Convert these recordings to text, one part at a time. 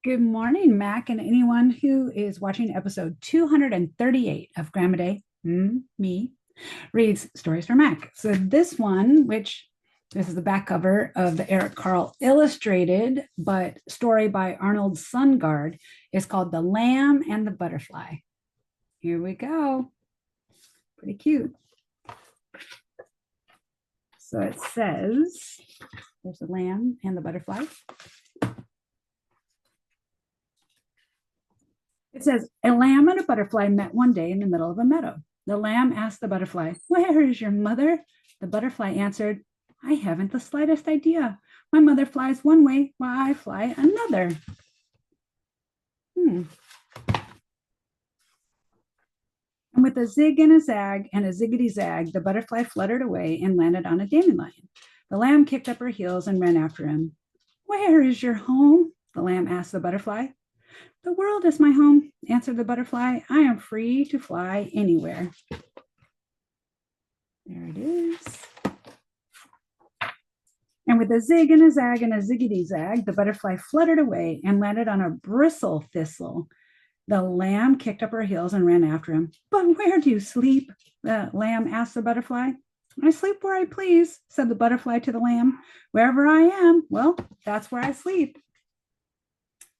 Good morning, Mac, and anyone who is watching episode 238 of GRAMidei, me, reads Stories for Mac. So this one, which this is the back cover of the Eric Carle illustrated, but story by Arnold Sungard, is called The Lamb and the Butterfly. Here we go. Pretty cute. So it says, there's the lamb and the butterfly. It says, a lamb and a butterfly met one day in the middle of a meadow. The lamb asked the butterfly, "Where is your mother?" The butterfly answered, "I haven't the slightest idea. My mother flies one way while I fly another." And with a zig and a zag and a ziggity zag, the butterfly fluttered away and landed on a dandelion. The lamb kicked up her heels and ran after him. "Where is your home?" the lamb asked the butterfly. "The world is my home," answered the butterfly. "I am free to fly anywhere." There it is. And with a zig and a zag and a ziggity zag, the butterfly fluttered away and landed on a bristle thistle. The lamb kicked up her heels and ran after him. "But where do you sleep?" the lamb asked the butterfly. "I sleep where I please," said the butterfly to the lamb. "Wherever I am, well, that's where I sleep."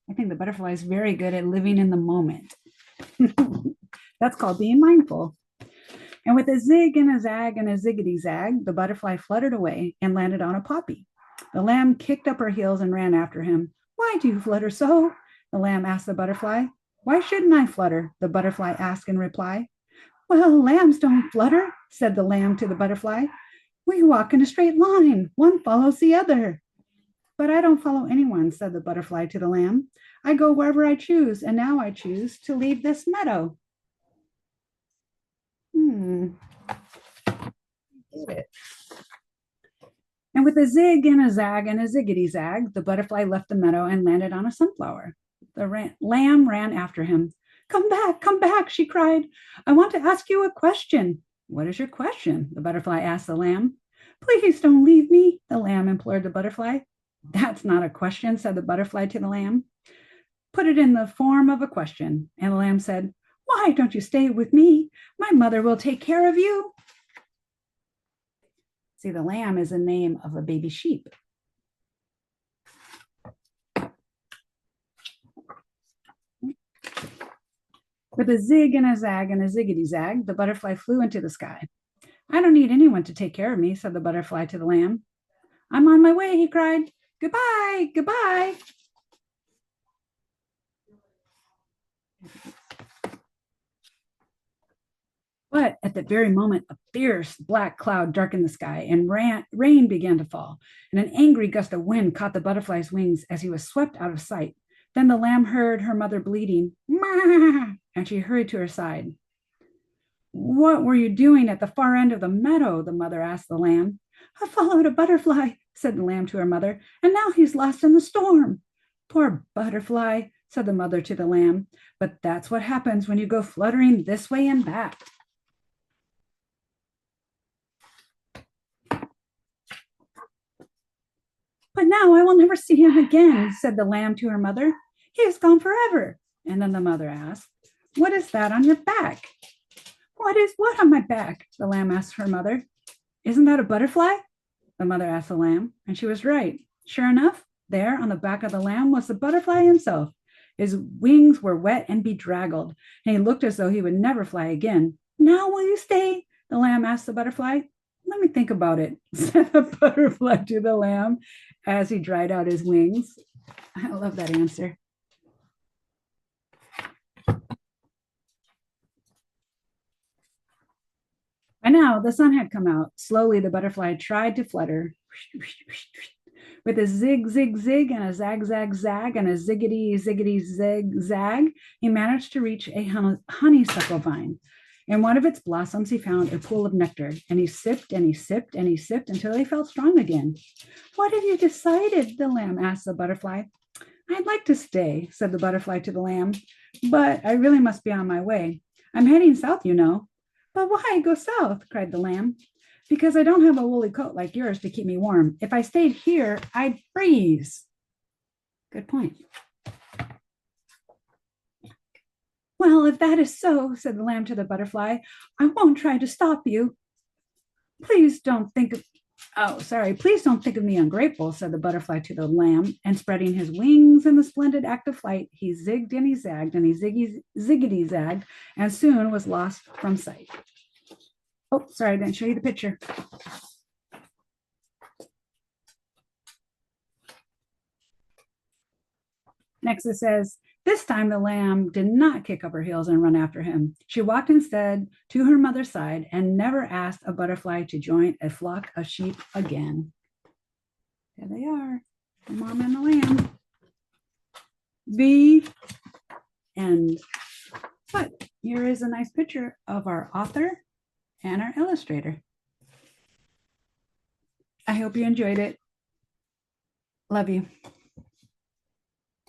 I think the butterfly is very good at living in the moment. That's called being mindful. And with a zig and a zag and a ziggity zag, the butterfly fluttered away and landed on a poppy. The lamb kicked up her heels and ran after him. "Why do you flutter so?" the lamb asked the butterfly. "Why shouldn't I flutter?" the butterfly asked in reply. "Well, lambs don't flutter," said the lamb to the butterfly. "We walk in a straight line. One follows the other." "But I don't follow anyone," said the butterfly to the lamb. "I go wherever I choose, and now I choose to leave this meadow." Get it. And with a zig and a zag and a ziggity zag, the butterfly left the meadow and landed on a sunflower. The lamb ran after him. Come back," she cried. "I want to ask you a question." "What is your question?" the butterfly asked the lamb. "Please don't leave me," the lamb implored the butterfly. "That's not a question," said the butterfly to the lamb. "Put it in the form of a question." And the lamb said, "Why don't you stay with me? My mother will take care of you." See, the lamb is the name of a baby sheep. With a zig and a zag and a ziggity zag, the butterfly flew into the sky. "I don't need anyone to take care of me," said the butterfly to the lamb. "I'm on my way," he cried. "Goodbye, goodbye." But at that very moment, a fierce black cloud darkened the sky and rain began to fall, and an angry gust of wind caught the butterfly's wings as he was swept out of sight. Then the lamb heard her mother bleating, "Mah!" and she hurried to her side. "What were you doing at the far end of the meadow?" the mother asked the lamb. "I followed a butterfly," said the lamb to her mother, "and now he's lost in the storm." "Poor butterfly," said the mother to the lamb, "but that's what happens when you go fluttering this way and that." "But now I will never see him again," said the lamb to her mother. "He is gone forever." And then the mother asked, "What is that on your back?" "What is what on my back?" the lamb asked her mother. "Isn't that a butterfly?" the mother asked the lamb, and she was right. Sure enough, there on the back of the lamb was the butterfly himself. His wings were wet and bedraggled, and he looked as though he would never fly again. "Now will you stay?" the lamb asked the butterfly. "Let me think about it," said the butterfly to the lamb as he dried out his wings. I love that answer. By now, the sun had come out. Slowly, the butterfly tried to flutter. With a zig, zig, zig, and a zag, zag, zag, and a ziggity, ziggity, zig, zag, he managed to reach a honeysuckle vine. In one of its blossoms, he found a pool of nectar, and he sipped and he sipped and he sipped until he felt strong again. "What have you decided?" the lamb asked the butterfly. "I'd like to stay," said the butterfly to the lamb, "but I really must be on my way. I'm heading south, you know." "But why go south?" cried the lamb. "Because I don't have a woolly coat like yours to keep me warm. If I stayed here, I'd freeze." Good point. Well, if that is so, said the lamb to the butterfly, I won't try to stop you. Please don't think of, oh, sorry, please don't think of me ungrateful, said the butterfly to the lamb, and spreading his wings in the splendid act of flight, he zigged and he zagged and he ziggity zagged and soon was lost from sight. Oh, sorry, I didn't show you the picture. Next it says, this time the lamb did not kick up her heels and run after him. She walked instead to her mother's side and never asked a butterfly to join a flock of sheep again. There they are, the mom and the lamb. The end. But here is a nice picture of our author and our illustrator. I hope you enjoyed it. Love you.